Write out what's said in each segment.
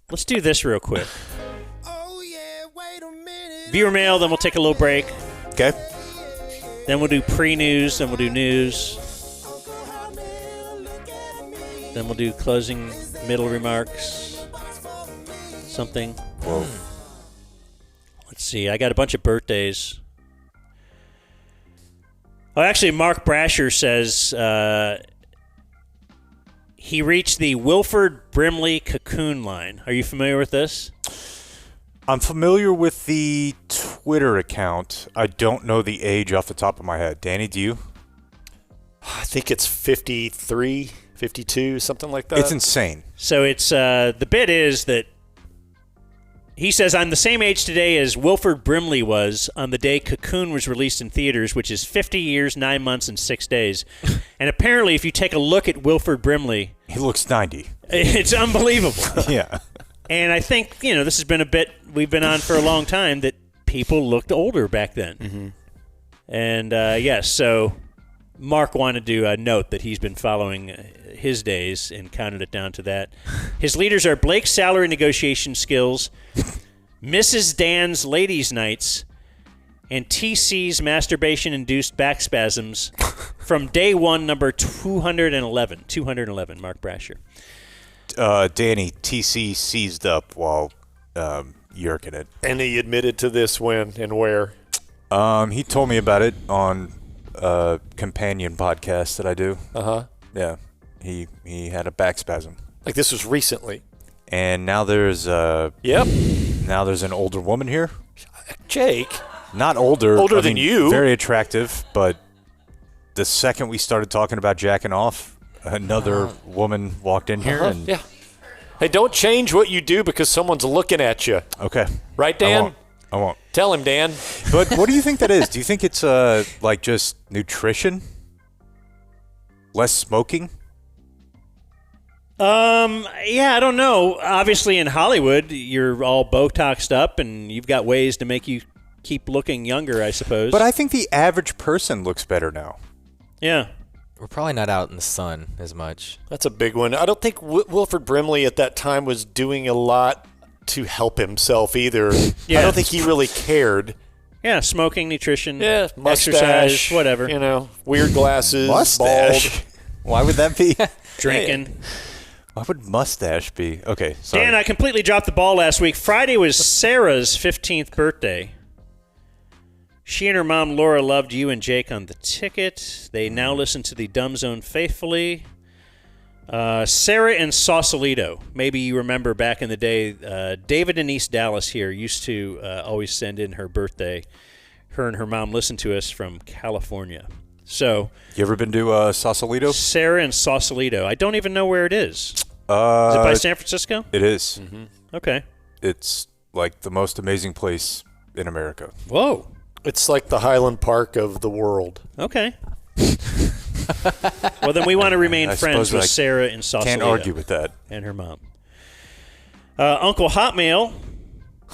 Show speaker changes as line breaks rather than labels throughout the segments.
let's do this real quick. Viewer mail, then we'll take a little break.
Okay.
Then we'll do pre-news, then we'll do news. Then we'll do closing middle remarks. Something.
Whoa.
Let's see. I got a bunch of birthdays. Oh, actually, Mark Brasher says he reached the Wilford Brimley cocoon line. Are you familiar with this?
I'm familiar with the Twitter account. I don't know the age off the top of my head. Danny, do you?
I think it's 53, 52, something like that.
It's insane.
So it's the bit is that he says, I'm the same age today as Wilford Brimley was on the day Cocoon was released in theaters, which is 50 years, 9 months, and 6 days. And apparently, if you take a look at Wilford Brimley,
he looks 90.
It's unbelievable.
Yeah.
And I think, this has been a bit we've been on for a long time, that people looked older back then.
Mm-hmm.
And, yes, so Mark wanted to note that he's been following his days and counted it down to that. His leaders are Blake's salary negotiation skills, Mrs. Dan's ladies' nights, and TC's masturbation-induced back spasms from day one, number 211. 211, Mark Brasher.
Danny, TC seized up while yerking it.
And he admitted to this when and where?
He told me about it on a companion podcast that I do.
Uh-huh.
Yeah. He had a back spasm.
Like this was recently.
And now there's
Yep.
Now there's an older woman here.
Jake.
Not older.
Older than you.
Very attractive, but the second we started talking about jacking off, another woman walked in here. And
yeah. Hey, don't change what you do because someone's looking at you.
Okay.
Right, Dan?
I won't.
Tell him, Dan.
But what do you think that is? Do you think it's like just nutrition? Less smoking?
Yeah, I don't know. Obviously, in Hollywood, you're all Botoxed up, and you've got ways to make you keep looking younger, I suppose.
But I think the average person looks better now.
Yeah.
We're probably not out in the sun as much.
That's a big one. I don't think Wilford Brimley at that time was doing a lot to help himself either.
Yeah.
I don't think he really cared.
Yeah, smoking, nutrition,
mustache,
exercise, whatever.
Weird glasses,
Mustache?
bald.
Why would that be?
Drinking.
Why would mustache be? Okay, sorry.
Dan, I completely dropped the ball last week. Friday was Sarah's 15th birthday. She and her mom, Laura, loved you and Jake on the ticket. They now listen to the Dumb Zone faithfully. Sarah in Sausalito. Maybe you remember back in the day, David in East Dallas here used to always send in her birthday. Her and her mom listened to us from California. So,
you ever been to Sausalito?
Sarah in Sausalito. I don't even know where it is. Is it by San Francisco?
It is.
Mm-hmm.
Okay.
It's like the most amazing place in America.
Whoa.
It's like the Highland Park of the world.
Okay. Well, then we want to remain friends with Sarah in Sausalito.
Can't argue with that.
And her mom. Uncle Hotmail.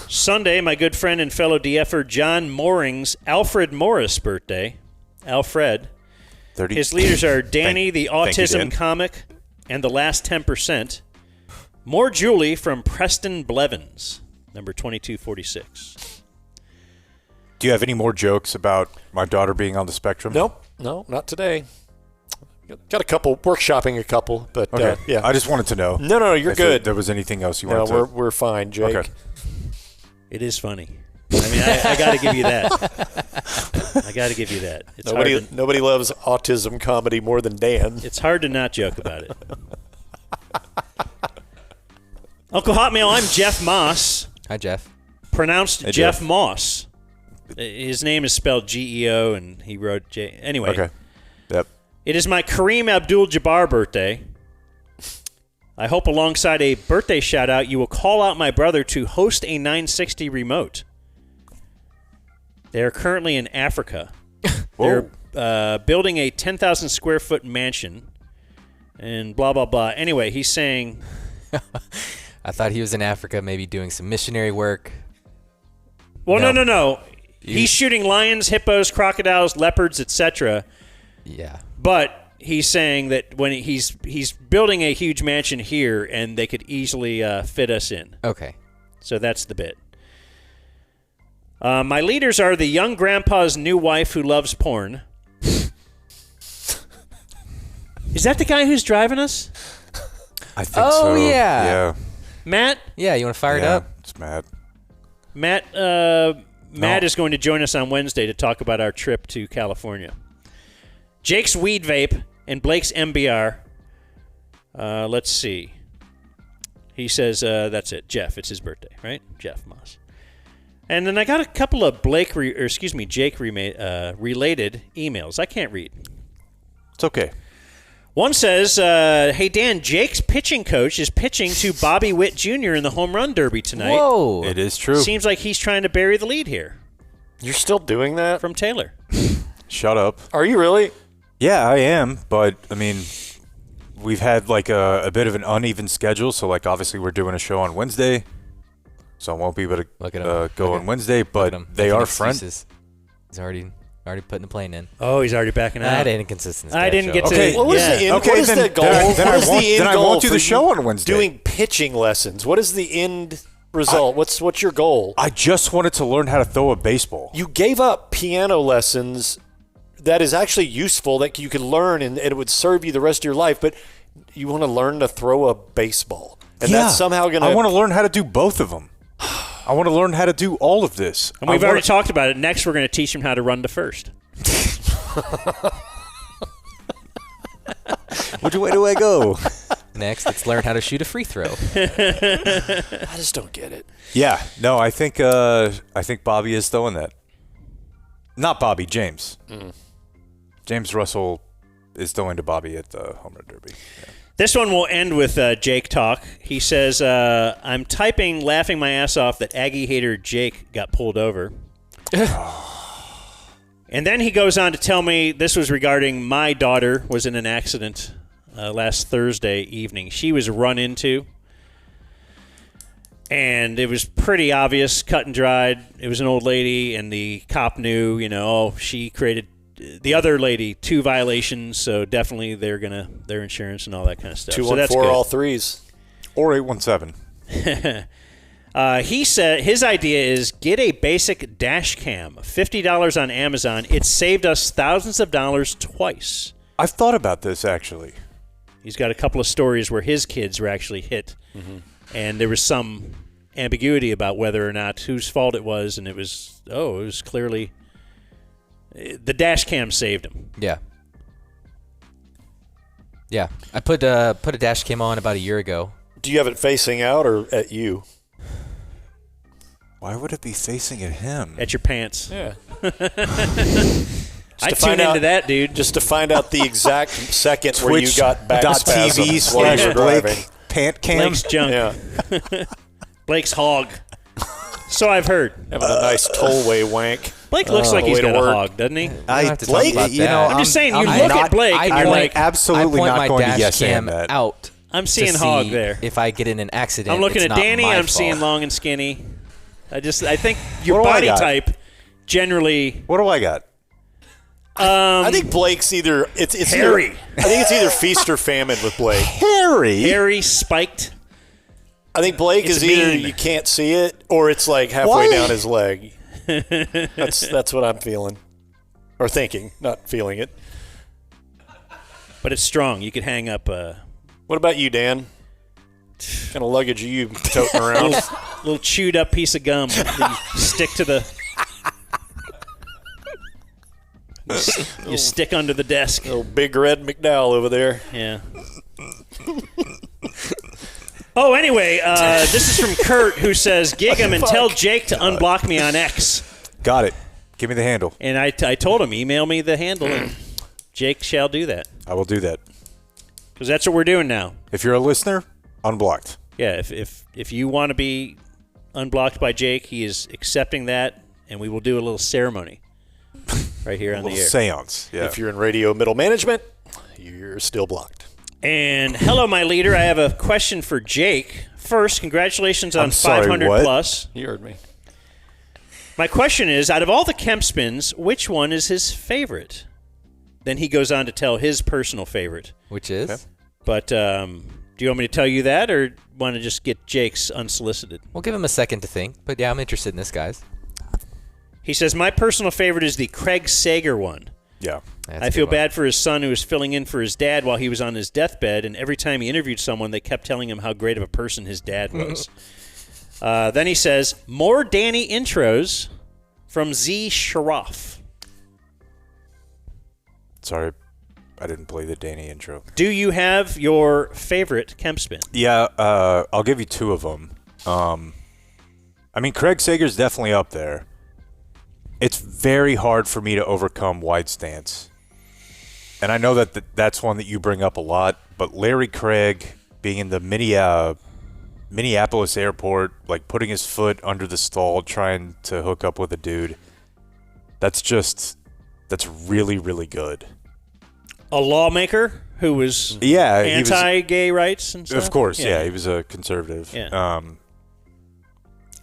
Sunday, my good friend and fellow DFer John Mooring's Alfred Morris birthday. Alfred.
30.
His leaders are Danny, the autism
you,
comic, and the last 10%. More Julie from Preston Blevins, number 2246.
Do you have any more jokes about my daughter being on the spectrum?
Nope. No, not today. Got a couple, workshopping a couple, but
okay.
yeah.
I just wanted to know.
No, you're good.
If there was anything else you wanted to...
No, we're fine, Jake.
Okay.
It is funny. I mean, I got to give you that. I got to give you that. It's
nobody loves autism comedy more than Dan.
It's hard to not joke about it. Uncle Hotmail, I'm Jeff Moss.
Hi, Jeff.
Pronounced
Hey,
Jeff
Jeff
Moss. His name is spelled Geo, and he wrote J. Anyway.
Okay. Yep.
It is my Kareem Abdul-Jabbar birthday. I hope alongside a birthday shout-out, you will call out my brother to host a 960 remote. They are currently in Africa. They're building a 10,000 square foot mansion and blah, blah, blah. Anyway, he's saying...
I thought he was in Africa maybe doing some missionary work.
Well, no. He's shooting lions, hippos, crocodiles, leopards, etc.
Yeah.
But he's saying that when he's building a huge mansion here, and they could easily fit us in.
Okay.
So that's the bit. My leaders are the young grandpa's new wife who loves porn. Is that the guy who's driving us?
I think so.
Oh, yeah.
Yeah.
Matt?
Yeah, you want to fire it up?
It's Matt.
Matt is going to join us on Wednesday to talk about our trip to California. Jake's weed vape and Blake's MBR. Let's see. He says that's it. Jeff, it's his birthday, right? Jeff Moss. And then I got a couple of Jake related emails. I can't read.
It's okay.
One says, hey, Dan, Jake's pitching coach is pitching to Bobby Witt Jr. in the home run derby tonight.
Whoa.
It is true.
Seems like he's trying to bury the lead here.
You're still doing that?
From Taylor.
Shut up.
Are you really?
Yeah, I am. But, I mean, we've had, like, a bit of an uneven schedule. So, like, obviously we're doing a show on Wednesday. So I won't be able to go on Wednesday. But they are friends.
He's already putting the plane in.
Oh, he's already backing out.
I had inconsistency.
I didn't get to.
Okay.
What was the end?
Okay,
what is
then,
the goal?
then
What is the end
I
goal
won't do
for
the show
you
on Wednesday.
Doing pitching lessons. What is the end result? What's your goal?
I just wanted to learn how to throw a baseball.
You gave up piano lessons that is actually useful that you could learn and it would serve you the rest of your life, but you want to learn to throw a baseball. And that's somehow going to...
I want to learn how to do both of them. I want to learn how to do all of this.
And we've already talked about it. Next, we're going to teach him how to run to first.
Which way do I go?
Next, let's learn how to shoot a free throw.
I just don't get it.
Yeah, no, I think Bobby is throwing that. Not Bobby, James. James Russell is throwing to Bobby at the home run derby. Yeah.
This one will end with Jake talk. He says, I'm typing, laughing my ass off that Aggie hater Jake got pulled over. And then he goes on to tell me this was regarding my daughter was in an accident last Thursday evening. She was run into, and it was pretty obvious, cut and dried. It was an old lady, and the cop knew, she created the other lady 2 violations, so definitely their insurance and all that kind of stuff.
214
so that's
all threes.
Or 817.
He said his idea is get a basic dash cam, $50 on Amazon. It saved us thousands of dollars twice.
I've thought about this, actually.
He's got a couple of stories where his kids were actually hit, and there was some ambiguity about whether or not whose fault it was, and it was clearly the dash cam saved him.
Yeah. Yeah. I put a dash cam on about a year ago.
Do you have it facing out or at you?
Why would it be facing at him?
At your pants.
Yeah.
I tune into that, dude.
Just to find out the exact second where you got back
Twitch.tv
while you were driving.
Blake pant cam.
Blake's junk.
Yeah.
Blake's hog. So I've heard.
Having a nice tollway wank.
Blake looks like he's
way to
got a
work.
hog, doesn't he?
Blake,
I'm just saying, you look at Blake and you're like,
absolutely
I point
not
my
going to
dash
yes
cam
and that.
out.
I'm seeing
to
hog
see
there.
If I get in an accident,
I'm looking
it's
at
not
Danny.
my
I'm seeing
fault.
long and skinny. I think your
What do I
body
got?
type generally.
What do I got?
I think Blake's either it's
hairy.
I think it's either feast or famine with Blake.
Hairy, spiked.
I think Blake
It's
is either
mean.
you can't see it or it's like halfway
Why?
down his leg. That's what I'm feeling. Or thinking, not feeling it.
But it's strong. You could hang up a
What about you, Dan? What kind of luggage are you toting around?
little chewed up piece of gum that you stick to the. You stick under the desk.
Little big red McDowell over there.
Yeah. Oh, anyway, this is from Kurt, who says, gig him and tell Jake to unblock me on X.
Got it. Give me the handle.
And I told him, email me the handle, and Jake shall do that.
I will do that.
Because that's what we're doing now.
If you're a listener, unblocked.
Yeah, if you want to be unblocked by Jake, he is accepting that, and we will do a little ceremony right here on the air.
Seance. Yeah.
If you're in radio middle management, you're still blocked.
And hello, my leader. I have a question for Jake. First, congratulations on
I'm sorry,
500
what?
plus.
You heard me.
My question is, out of all the Kempspins, which one is his favorite? then he goes on to tell his personal favorite.
Which is?
Okay.
But do you want me to tell you that, or want to just get Jake's unsolicited?
We'll give him a second to think. But yeah, I'm interested in this, guys.
He says, my personal favorite is the Craig Sager one.
Yeah.
That's
I
a
feel
good one.
bad for his son who was filling in for his dad while he was on his deathbed, and every time he interviewed someone, they kept telling him how great of a person his dad was. Then he says, more Danny intros from Z Sharaf.
Sorry, I didn't play the Danny intro.
Do you have your favorite Kempspin?
Yeah, I'll give you 2 of them. I mean, Craig Sager's definitely up there. It's very hard for me to overcome wide stance. And I know that that's one that you bring up a lot, but Larry Craig being in the Minneapolis airport, like putting his foot under the stall, trying to hook up with a dude, that's really, really good.
A lawmaker who was
Yeah, he was-
anti-gay rights and stuff?
Of course, yeah, he was a conservative.
Yeah.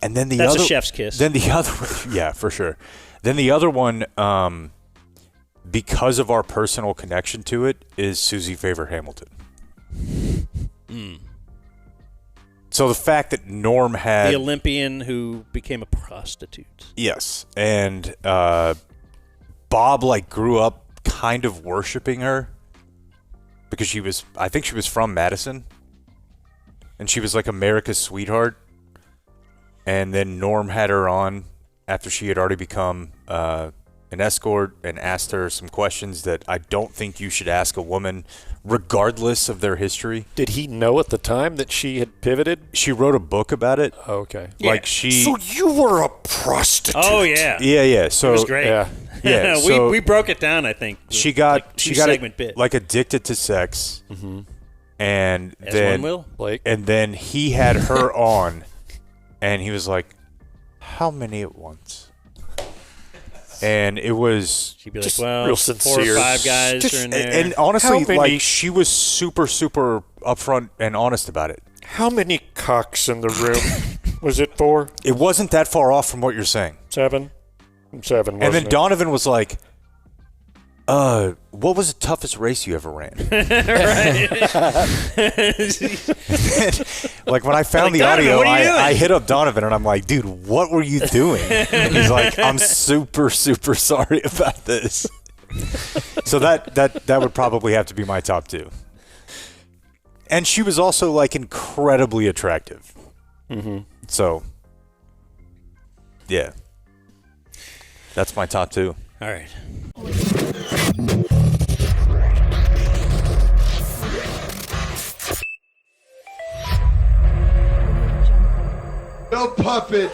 And then
That's a chef's kiss.
Then the other, yeah, for sure. Then the other one, because of our personal connection to it, is Susie Favor Hamilton. So the fact that Norm had
the Olympian who became a prostitute.
yes, and Bob like grew up kind of worshiping her because I think she was from Madison, and she was like America's sweetheart. And then Norm had her on after she had already become an escort and asked her some questions that I don't think you should ask a woman, regardless of their history.
Did he know at the time that she had pivoted?
She wrote a book about it.
Oh, okay.
Like she.
So you were a prostitute.
Oh, yeah.
Yeah. So
It was great.
Yeah.
Yeah. So
we broke it down, I think.
she got
two-segment bit.
like addicted to sex, and
As
then
one will.
Blake.
and then he had her on, and he was like, "How many at once?" And it was
She'd be like,
Just
well,
real
4 or
sincere.
5 guys
Just-
are in there.
and honestly,
How many-
like she was super upfront and honest about it.
How many cocks in the room? Was it 4?
It wasn't that far off from what you're saying.
7? 7, wasn't
And then
it?
Donovan was like, what was the toughest race you ever ran? Like when I found
Like,
the
Donovan,
audio,
what are you doing?
I hit up Donovan and I'm like, dude, what were you doing? And he's like, I'm super sorry about this. So that would probably have to be my top 2. And she was also like incredibly attractive. So, yeah. That's my top 2.
All right.
No puppet.